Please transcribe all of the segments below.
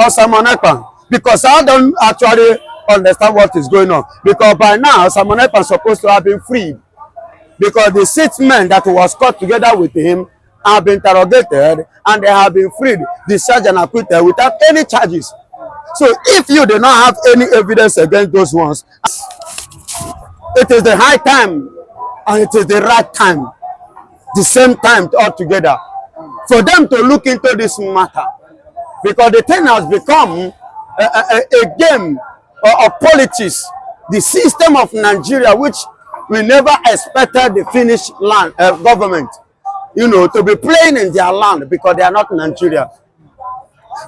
or Simon Ekpa, because I don't actually understand what is going on. Because by now, Simon Ekpa is supposed to have been freed, because the 6 men that was caught together with him have been interrogated and they have been freed, discharged and acquitted without any charges. So if you do not have any evidence against those ones, it is the high time and it is the right time, the same time altogether, for them to look into this matter, because the thing has become a game of politics, the system of Nigeria, which we never expected the Finnish land government, you know, to be playing in their land, because they are not Nigeria.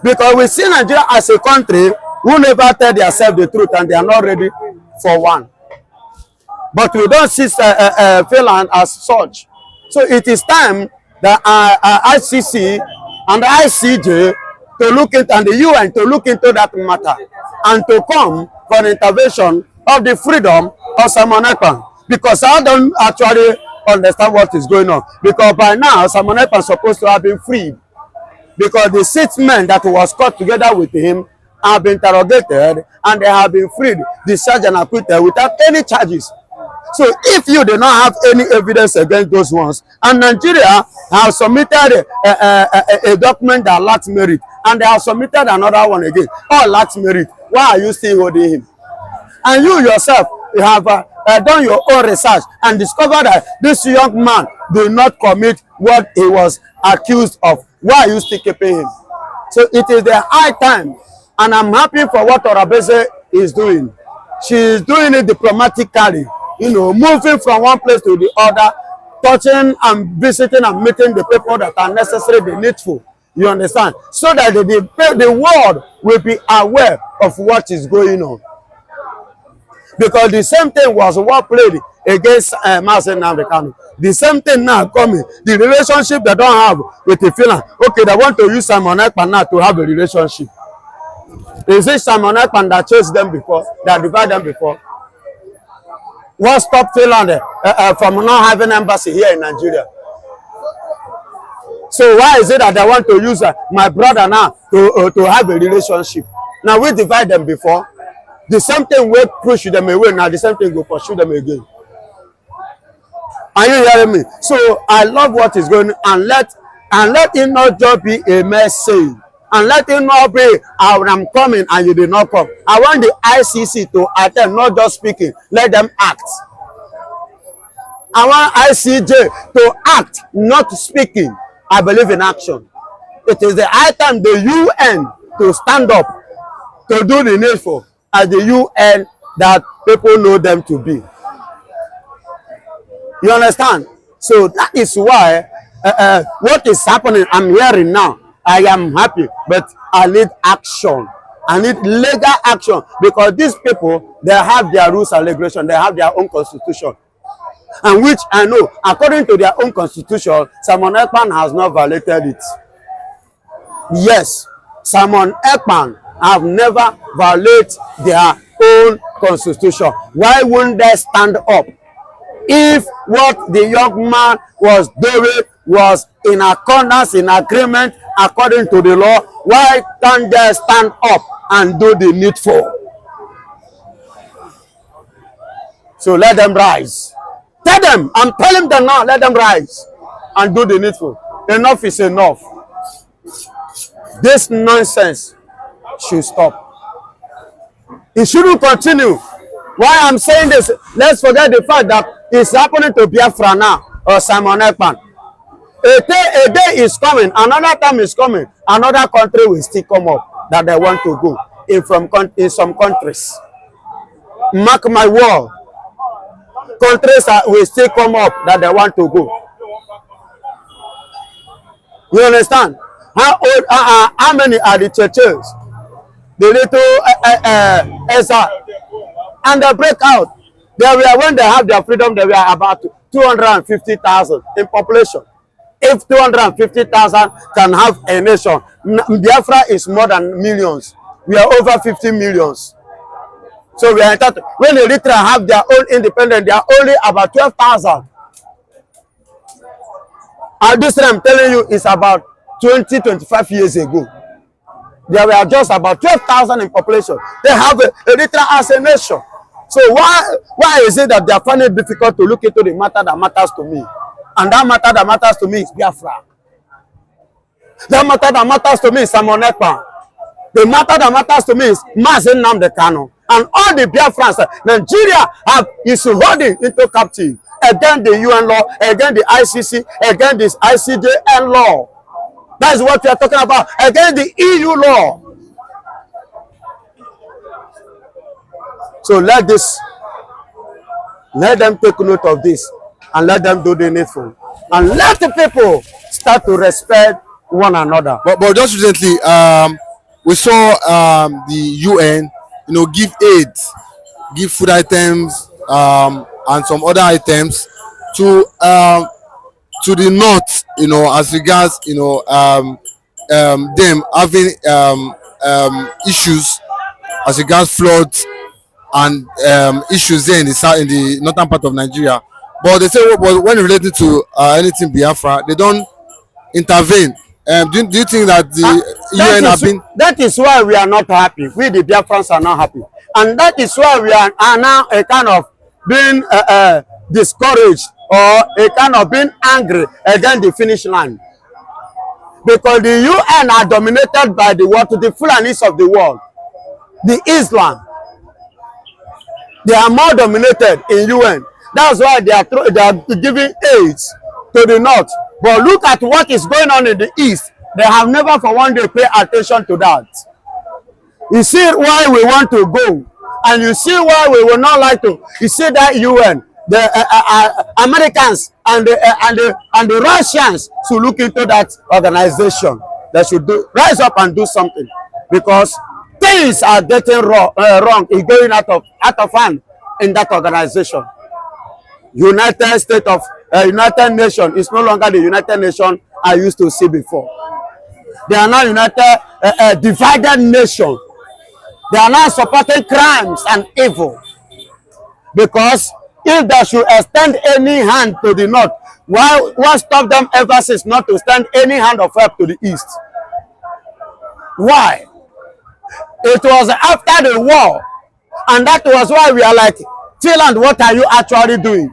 Because we see Nigeria as a country who never tell themselves the truth and they are not ready for one. But we don't see Finland as such. So it is time that ICC and the ICJ to look into, and the UN to look into that matter and to come for the intervention of the freedom of Simon Ekpa. Because I don't actually understand what is going on. Because by now, Simon Ekpa is supposed to have been freed, because the 6 men that was caught together with him have been interrogated and they have been freed, discharged and acquitted without any charges. So if you do not have any evidence against those ones, and Nigeria has submitted a document that lacks merit, and they have submitted another one again, all lacks merit, why are you still holding him? And you yourself, you have done your own research and discovered that this young man did not commit what he was accused of. Why are you still keeping him? So it is the high time, and I'm happy for what Orabese is doing. She is doing it diplomatically, you know, moving from one place to the other, touching and visiting and meeting the people that are necessary, the needful. You understand? So that the world will be aware of what is going on. Because the same thing was what played against Mazen Namdekanu. The same thing now coming. The relationship they don't have with the Finland. Okay, they want to use Simon Ekpa now to have a relationship. Is it Simon Ekpa that chased them before, that divided them before? What stopped Finland from not having embassy here in Nigeria? So why is it that they want to use my brother now to have a relationship? Now we divide them before. The same thing will push them away. Now the same thing will pursue them again. Are you hearing me? So I love what is going on, and let it not just be a message, and let it not be I'm coming and you did not come. I want the ICC to attend, not just speaking. Let them act. I want ICJ to act, not speaking. I believe in action. It is the high time the UN to stand up to do the needful as the UN that people know them to be. You understand? So that is why what is happening, I'm hearing now. I am happy, but I need action. I need legal action, because these people, they have their rules and regulations. They have their own constitution. And which I know, according to their own constitution, Simon Ekpa has not violated it. Yes, Simon Ekpa have never violated their own constitution. Why wouldn't they stand up? If what the young man was doing was in accordance, in agreement, according to the law, why can't they stand up and do the needful? So let them rise. Tell them, I'm telling them now, let them rise and do the needful. Enough is enough. This nonsense should stop. It shouldn't continue. Why I'm saying this, let's forget the fact that it's happening to Biafra now, or Simon Ekpa. A day is coming, another time is coming, another country will still come up that they want to go in some countries. Mark my word. Countries will still come up that they want to go. You understand? How many are the churches? The little Esa, and they break out. They were, when they have their freedom, they were about 250,000 in population. If 250,000 can have a nation, Biafra is more than millions. We are over 50 millions. So we are entitled. When Eritrea have their own independence, they are only about 12,000. And this I'm telling you is about 20-25 years ago. There were just about 12,000 in population. They have Eritrea as a nation. So why is it that they are finding it difficult to look into the matter that matters to me? And that matter that matters to me is Biafra. The matter that matters to me is Ekpa. The matter that matters to me is Mazi Nnamdi Kanu. And all the Biafrans, Nigeria is holding into captive against the UN law, against the ICC, against this ICJN law. That is what we are talking about, against the EU law. So let them take note of this and let them do the needful. And let the people start to respect one another. But just recently, we saw the UN, give aid, give food items, and some other items to the north, as regards, them having issues as regards floods and issues there in the northern part of Nigeria. But they say, well, when related to anything Biafra, they don't intervene. Do you think that the UN have been? That is why we are not happy. We the Biafrans are not happy, and that is why we are now a kind of being discouraged or a kind of being angry against the Finnish land, because the UN are dominated by the Fulanis of the world, the Islam. They are more dominated in UN. That's why they are giving aid to the north. But look at what is going on in the east. They have never for one day paid attention to that. You see why we want to go, and you see why we will not like to. You see that UN, the Americans and the Russians should look into that organization. They should rise up and do something, because things are getting wrong. It's going out of hand in that organization. United Nations is no longer the United Nations I used to see before. They are now divided nation. They are now supporting crimes and evil. Because if they should extend any hand to the north, what stopped them ever since not to extend any hand of help to the east? Why? It was after the war, and that was why we are like, Finland, what are you actually doing?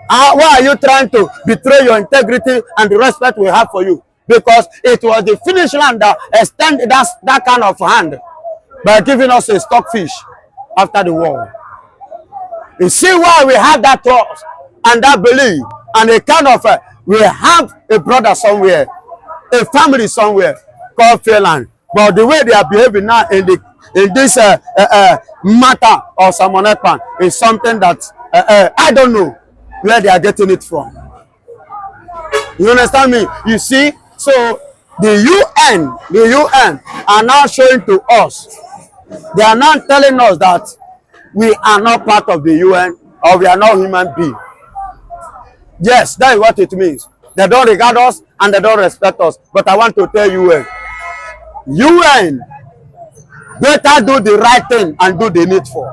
Why are you trying to betray your integrity and the respect we have for you? Because it was the Finnish land that extended that kind of hand by giving us a stockfish after the war. You see why we have that trust and that belief, and a kind of we have a brother somewhere, a family somewhere called Finland. But the way they are behaving now in this matter of Ekpa is something that I don't know where they are getting it from. You understand me? You see, so the UN are now showing to us, they are now telling us that we are not part of the UN, or we are not human beings. Yes, that is what it means. They don't regard us and they don't respect us. But I want to tell UN better do the right thing and do the needful.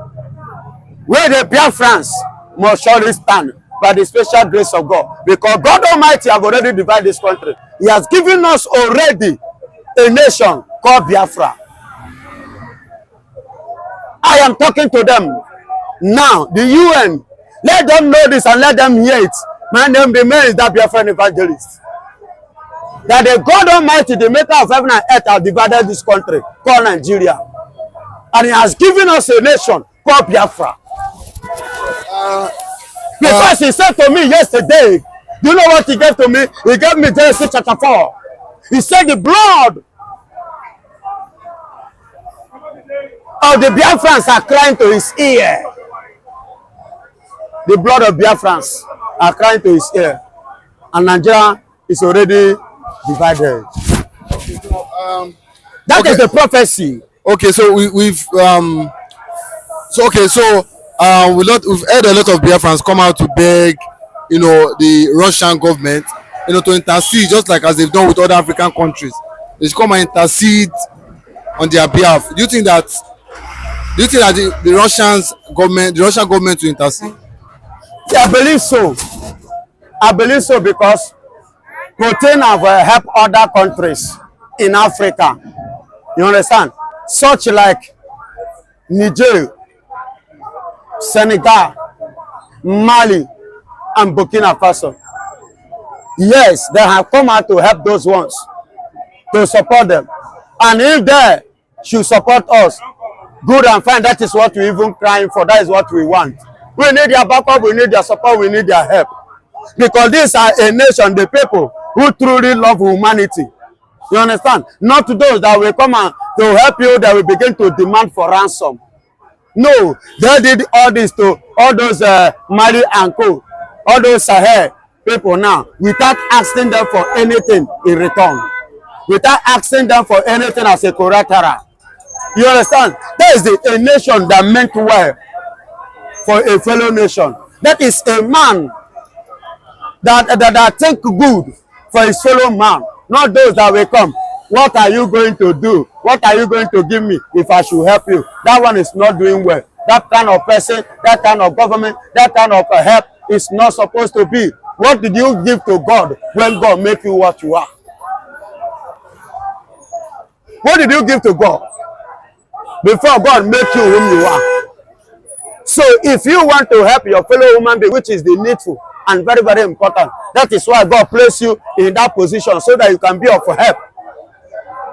Where the Biafrans must surely stand by the special grace of God, because God Almighty have already divided this country. He has given us already a nation called Biafra. I am talking to them now, the UN. Let them know this and let them hear it. My name remains that Biafran evangelist. That the God Almighty, the maker of heaven and earth, has divided this country called Nigeria. And He has given us a nation called Biafra. Because He said to me yesterday, do you know what He gave to me? He gave me Genesis chapter 4. He said the blood of the Biafrans are crying to His ear. The blood of Biafrans are crying to His ear. And Nigeria is already divided. That is the prophecy. Okay, so we've heard a lot of Biafrans come out to beg, the Russian government, to intercede, just like as they've done with other African countries. They should come and intercede on their behalf. Do you think that the Russian government will intercede? Yeah, I believe so. I believe so, because Putin have helped other countries in Africa You understand? Such like Niger, Senegal, Mali, and Burkina Faso. Yes, they have come out to help those ones, to support them. And if they should support us, good and fine, that is what we even crying for. That is what we want. We need their backup, we need their support, we need their help. Because these are a nation, the people who truly love humanity. You understand? Not those that will come and to help you, that will begin to demand for ransom. No, they did all this to all those Mali and Co, all those Sahel people now, without asking them for anything in return, without asking them for anything as a collateral. You understand? That is a nation that meant well for a fellow nation. That is a man that think good for his fellow man, not those that will come. What are you going to do? What are you going to give me if I should help you? That one is not doing well. That kind of person, that kind of government, that kind of help is not supposed to be. What did you give to God when God made you what you are? What did you give to God before God made you whom you are? So if you want to help your fellow human being, which is the needful and very, very important, that is why God placed you in that position, so that you can be of help,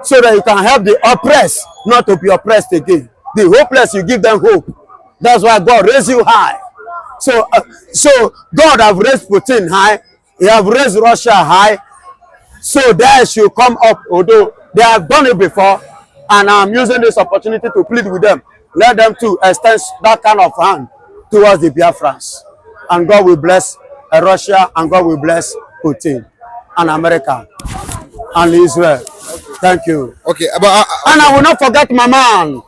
so that you can help the oppressed not to be oppressed again. The hopeless, you give them hope. That's why God raised you high. So God have raised Putin high. He have raised Russia high. So they should come up, although they have done it before. And I'm using this opportunity to plead with them. Let them to extend that kind of hand towards the Biafrans. And God will bless Russia, and God will bless Putin and America and Israel. Thank you. Okay, but and I will not forget my man,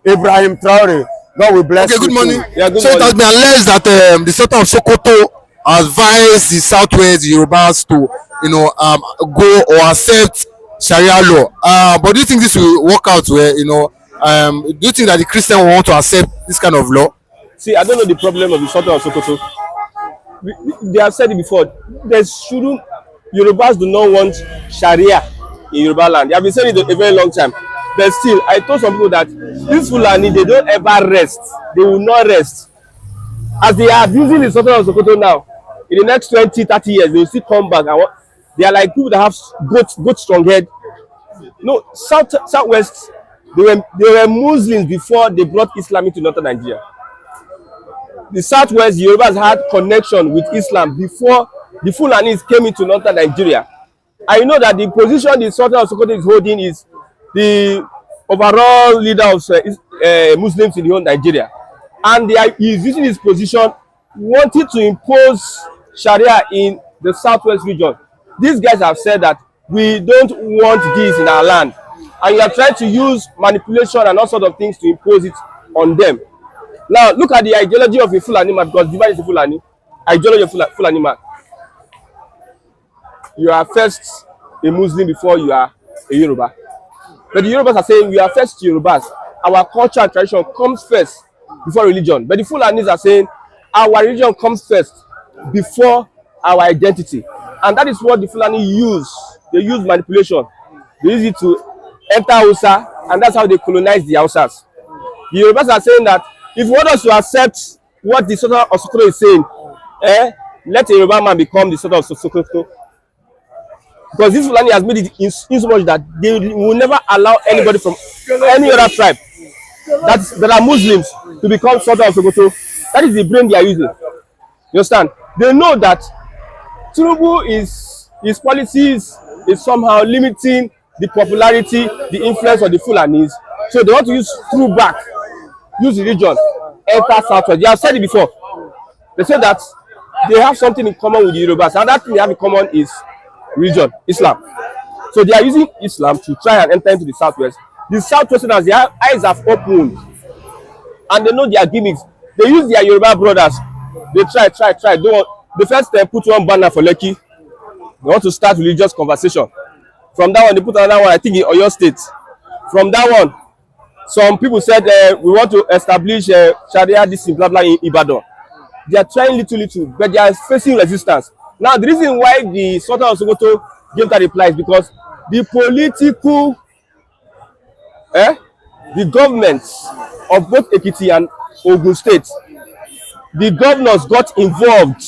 Ibrahim Traore. God will bless you. Okay, good morning. Yeah, good So morning. it has been alleged that the Sultan of Sokoto advised the Southwest Yorubas to, go or accept Sharia law. But do you think this will work out well? Do you think that the Christian will want to accept this kind of law? See, I don't know the problem of the Sultan of Sokoto. They have said it before. There shouldn't, Yorubas do not want Sharia in Yoruba land. They have been saying it a very long time. But still, I told some people that this Fulani, they don't ever rest. They will not rest. As they are abusing the Sultan of Sokoto now, in the next 20, 30 years, they will still come back. And they are like people that have good strong head. No, Southwest, they were Muslims before they brought Islam into northern Nigeria. The Southwest Yorubas had connection with Islam before the Fulanis came into northern Nigeria. I know that the position the Sultan of Sokoto is holding is the overall leader of Muslims in the whole Nigeria, and he is using his position wanting to impose Sharia in the Southwest region. These guys have said that we don't want this in our land, and you are trying to use manipulation and all sorts of things to impose it on them. Now, look at the ideology of a Fulani man, because Diva is a Fulani. Ideology of Fulani man. You are first a Muslim before you are a Yoruba. But the Yorubas are saying we are first Yorubas. Our culture and tradition comes first before religion. But the Fulanis are saying our religion comes first before our identity. And that is what the Fulani use. They use manipulation. They use it to enter Hausa, and that's how they colonize the Hausas. The Yorubas are saying that if you want us to accept what the Sultan of Sokoto is saying, let a Yoruba man become the Sultan of Sokoto. Because this Fulani has made it in so much that they will never allow anybody from any other tribe that are Muslims to become Sultan of Sokoto. That is the brain they are using. You understand? They know that Tinubu his policies is somehow limiting the popularity, the influence of the Fulanis. So they want to use religion, enter Southwest. They have said it before. They said that they have something in common with the Yorubas. And that thing they have in common is religion, Islam. So they are using Islam to try and enter into the Southwest. The Southwesterners, their eyes have opened, and they know their gimmicks. They use their Yoruba brothers. They try. The first time put one banner for Lekki. They want to start religious conversation. From that one, they put another one, I think in Oyo State. From that one, some people said we want to establish Sharia, this in blah blah in Ibadan. They are trying little, but they are facing resistance. Now, the reason why the Sultan of Sokoto gave that reply is because the political the governments of both Ekiti and Ogun State, the governors got involved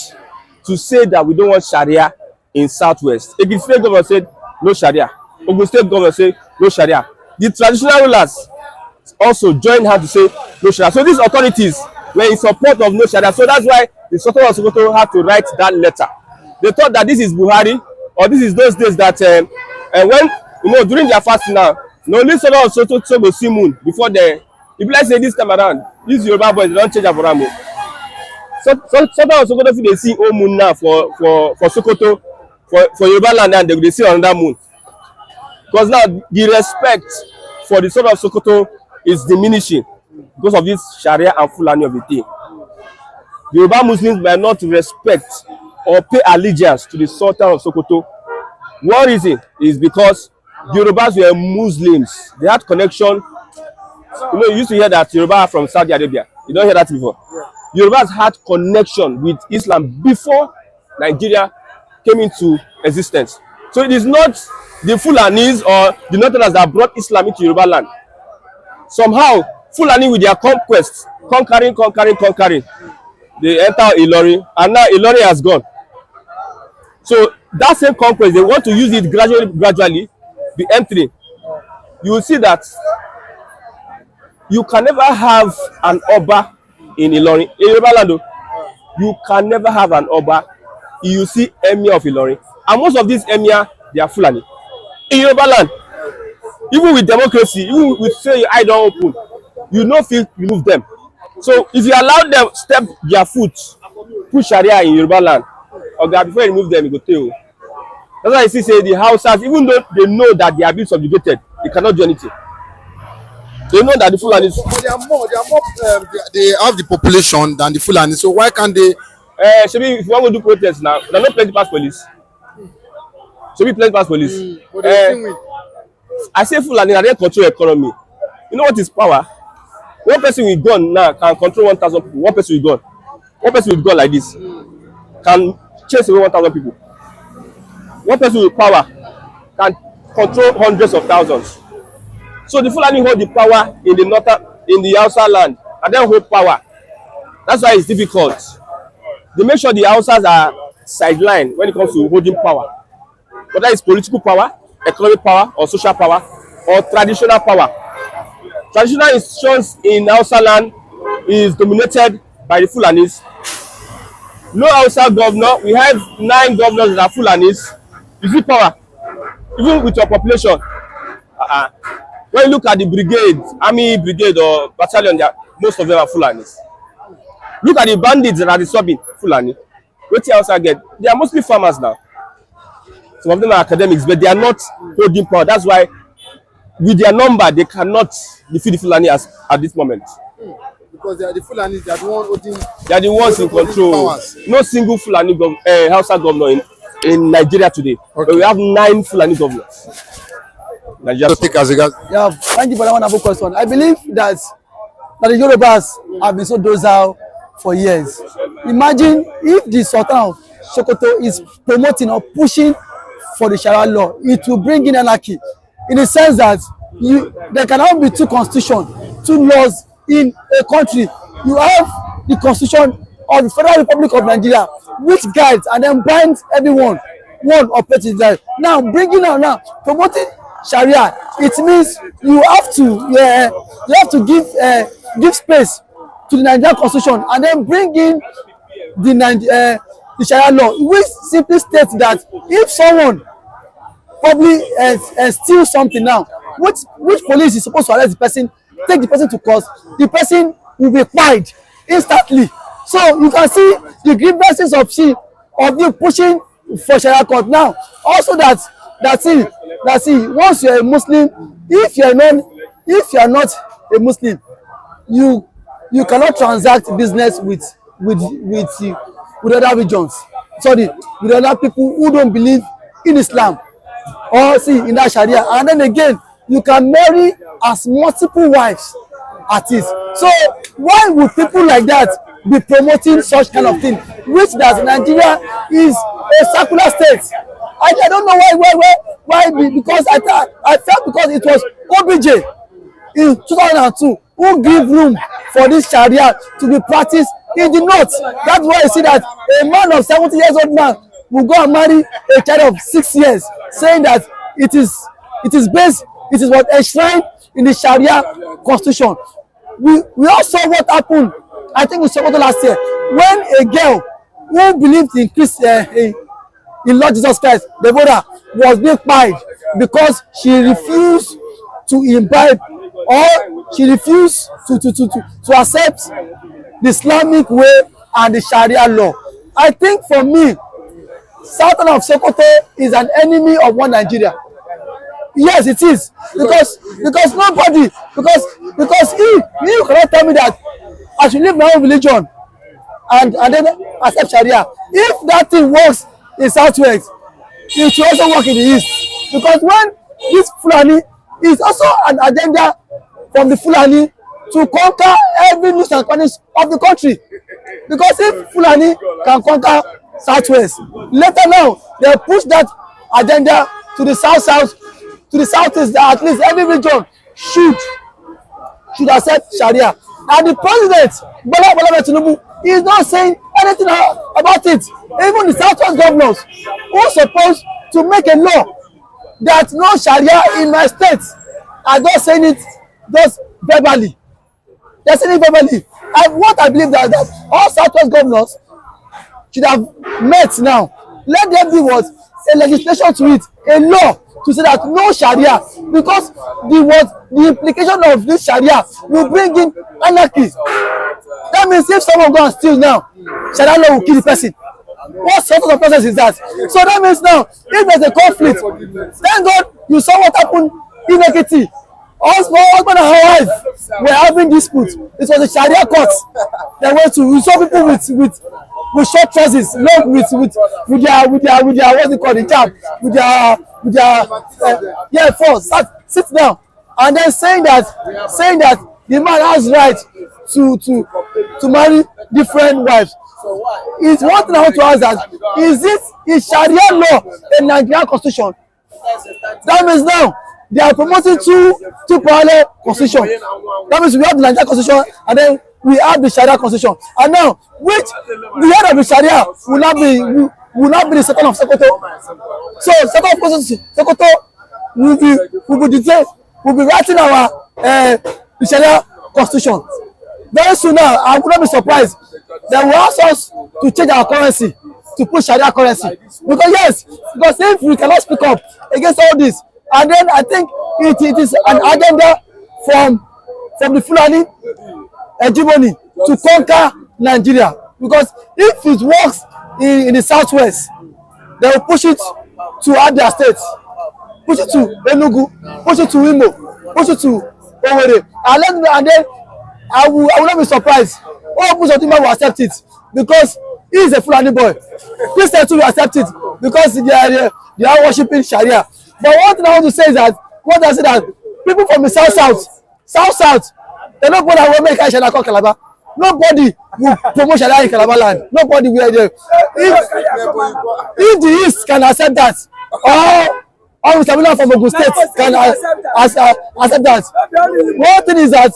to say that we don't want Sharia in Southwest. Ekiti State governor said no Sharia. Ogun State governor said no Sharia. The traditional rulers also joined hands to say no Sharia. So these authorities were in support of no Sharia. So that's why the Sultan of Sokoto had to write that letter. They thought that this is Buhari, or this is those days that when during their fasting now, no only Sultan of Sokoto go see moon before the. If let's say this time around, these Yoruba boys they don't change Aboramo. So Sultan of Sokoto fit dey see old moon now for Sokoto for Yoruba land, and they see another moon. Because now the respect for the Sultan of Sokoto is diminishing because of this Sharia and Fulani of the thing. The Yoruba Muslims might not respect or pay allegiance to the Sultan of Sokoto. One reason is because the Yorubas were Muslims. They had connection. You used to hear that Yoruba are from Saudi Arabia. You don't hear that before. Yeah. Yorubas had connection with Islam before Nigeria came into existence. So it is not the Fulanis or the Northerners that brought Islam into Yoruba land. Somehow, Fulani with their conquest, conquering, they enter Ilorin, and now Ilorin has gone. So that same conquest, they want to use it gradually, be entering. You will see that you can never have an Oba in Ilorin. In Yoruba land, you can never have an Oba. You see Emir of Ilorin. And most of these Emir, they are Fulani. In Yoruba land, even with democracy, even with say your eye don't open, you no fit remove them. So if you allow them step their foot, put Sharia in Yoruba land, okay, before you remove them, you go tell. That's why I see say the Hausas, even though they know that they are being subjugated, they cannot do anything. They know that the Fulanis. But they have the population than the Fulani. So why can't they? Shebi, if you want to do protest now, there are no plenty pass police. Shebi plenty pass police. I say Fulani, they control economy. You know what is power? One person with gun now can control 1,000 people. One person with gun like this can chase away 1,000 people. One person with power can control hundreds of thousands. So the Fulani hold the power in the northern, in the outside land, and then hold power. That's why it's difficult. They make sure the Hausas are sidelined when it comes to holding power. Whether it's political power, economic power, or social power, or traditional power. Traditional institutions in Hausa land is dominated by the Fulanis. No Hausa governor. We have 9 governors that are Fulanis. You see power, even with your population. When you look at the brigade, army brigade or battalion, most of them are Fulanis. Look at the bandits that are disturbing Fulani. What you also get? They are mostly farmers now. Some of them are academics, but they are not holding power. That's why, with their number, they cannot defeat the Fulani at this moment. Because they are the Fulanis, they are the ones holding. They are the ones in control. Powers. No single Fulani Hausa governor in Nigeria today. Okay. But we have 9 Fulani governors. Nigeria. Yeah, thank you for that wonderful question. I believe that the Yorubas have been so docile for years. Imagine if the Sultan of Sokoto is promoting or pushing for the Sharia law, it will bring in anarchy. In the sense that there cannot be 2 constitutions, 2 laws in a country. You have the constitution of the Federal Republic of Nigeria, which guides and then binds everyone, one operates that. Now bringing out now promoting Sharia, it means you have to give space to the Nigerian constitution and then bring in the Sharia law, which simply states that if someone probably steals something now, which police is supposed to arrest the person, take the person to court, the person will be fined instantly. So you can see the grievances of you pushing for Sharia court now. Also that's once you're a Muslim, if you are not a Muslim, you cannot transact business with other religions. Sorry, with other people who don't believe in Islam or in that Sharia. And then again, you can marry as multiple wives as is. So why would people like that be promoting such kind of thing, which that Nigeria is a secular state? I don't know why because I felt because it was OBJ in 2002 who give room for this Sharia to be practiced in the north. That's why you see that a man of 70 years old man will go and marry a child of 6 years, saying that it is what enshrined in the Sharia constitution. We all saw what happened, I think, in Sokoto last year, when a girl who believed in in Lord Jesus Christ, Deborah, was being fined because she refused to imbibe, or she refused to accept the Islamic way and the Sharia law. I think for me, Sultan of Sokoto is an enemy of one Nigeria. Yes, it is, because nobody, because he cannot tell me that I should leave my own religion and then accept Sharia. If that thing works in Southwest, it will also work in the East. Because when this Fulani is also an agenda from the Fulani to conquer every nook and corner of the country. Because if Fulani can conquer Southwest, later now they push that agenda to the south, to the southeast, that at least every region should accept Sharia. And the president, Bola Tinubu, is not saying anything about it. Even the Southwest governors who are supposed to make a law that no Sharia in my state are just saying it just verbally. They're saying it verbally. And what I believe that all Southwest governors should have met now. Let there be what a legislation to it, a law to say that no Sharia, because the implication of this Sharia will bring in anarchy. That means if someone go and steal now, Sharia law will kill the person. What sort of process is that? So that means now, if there's a conflict, thank God you saw what happened in Ekiti. Husband and wife were having disputes. It was a Sharia court. They went to. We saw people with short trousers, long with their what's it called, the jab, with their force. Sit down and then saying that the man has right to marry different wives. It's one thing I want to ask, that is Sharia law a Nigerian constitution? That means now they are promoting two parallel constitution. That means we have the Nigerian constitution and then we have the Sharia constitution. And now, which the head of the Sharia will not be the Sultan of Sokoto. So Sultan of Sokoto will be writing our the Sharia constitution. Very soon now, I would not be surprised. They will ask us to change our currency, to put Sharia currency. Because if we cannot speak up against all this, and then I think it is an agenda from the Fulani hegemony to conquer Nigeria. Because if it works in the Southwest, they will push it to Abia State, push it to Enugu, push it to Imo, push it to Owerri, and then I will not be surprised. All Muslim will accept it because he is a Fulani boy. Christians too will accept it because they are worshiping Sharia. But one thing I want to say is that people from the south, they don't bother will make Sharia call Calabar. Nobody will promote Sharia in Calabar land. Nobody will there. If the East can accept that, or Mr. Miller from Ogun State can accept that. One thing is that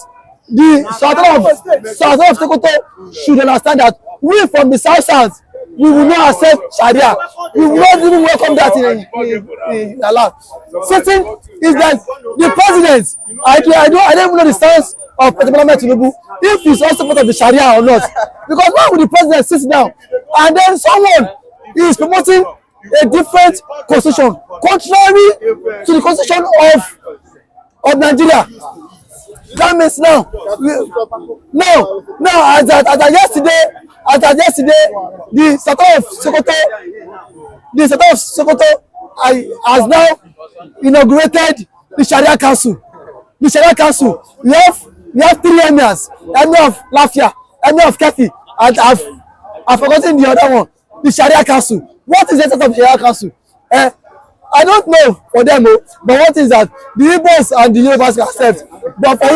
the Sultan of Sokoto should understand that we from the south, we will not accept Sharia. We will not even welcome that in our land. Certain is that the president, I don't even know the stance of President Tinubu, if he's also part of the Sharia or not. Because why would the president sit down and then someone is promoting a different constitution contrary to the constitution of Nigeria? That means now, as of yesterday, the Sultan of Sokoto has now inaugurated the Sharia Council. The Sharia Council, we have three emirs: Emir of Lafia, Emir of Kefi, and I've forgotten the other one. The Sharia Council. What is the essence of the Sharia Council? I don't know for them, but what is that the Igbos and the Yorubas can accept, but for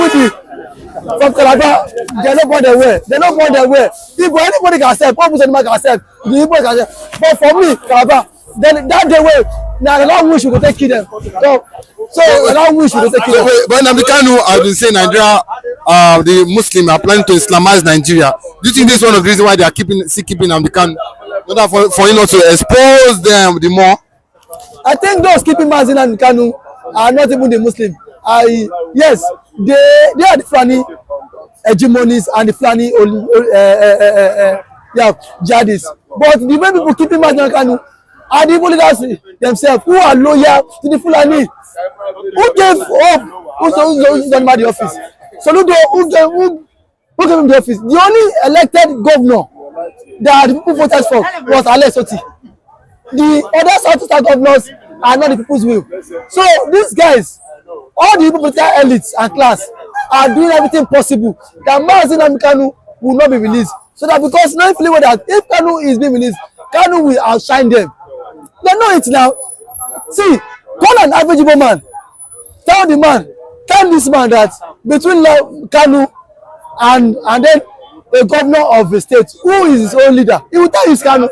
from Calabar, they don't want their way. They don't want their way. If anybody can accept, one person can accept, the Igbos can accept. But for me, Calabar, then that the way Now they don't wish we could take kill them. So they don't wish we could take kill them. But Nnamdi Kanu has been saying Nigeria, the Muslim are planning to Islamize Nigeria. Do you think this is one of the reasons why they are still keeping Nnamdi Kanu? In order for you not to expose them the more? I think those keeping Mazin and Kanu are not even the Muslim. Yes, they are the Fulani hegemonies and the Fulani jihadists. But the way people keeping Mazin and Kanu are the leaders themselves who are loyal to the Fulani. Who gave up? Who's done by the office? Soludo, who gave him the office? The only elected governor that the people voted for was Ale Soti. The other South governors are not the people's will. So these guys, all the political elites and class are doing everything possible that Mazin and Kanu will not be released. So that because now feeling that if Kanu is being released, Kanu will outshine them. They know it now. See, call an average man. Tell this man that between Kanu and then a governor of a state who is his own leader, he will tell you it's Kanu.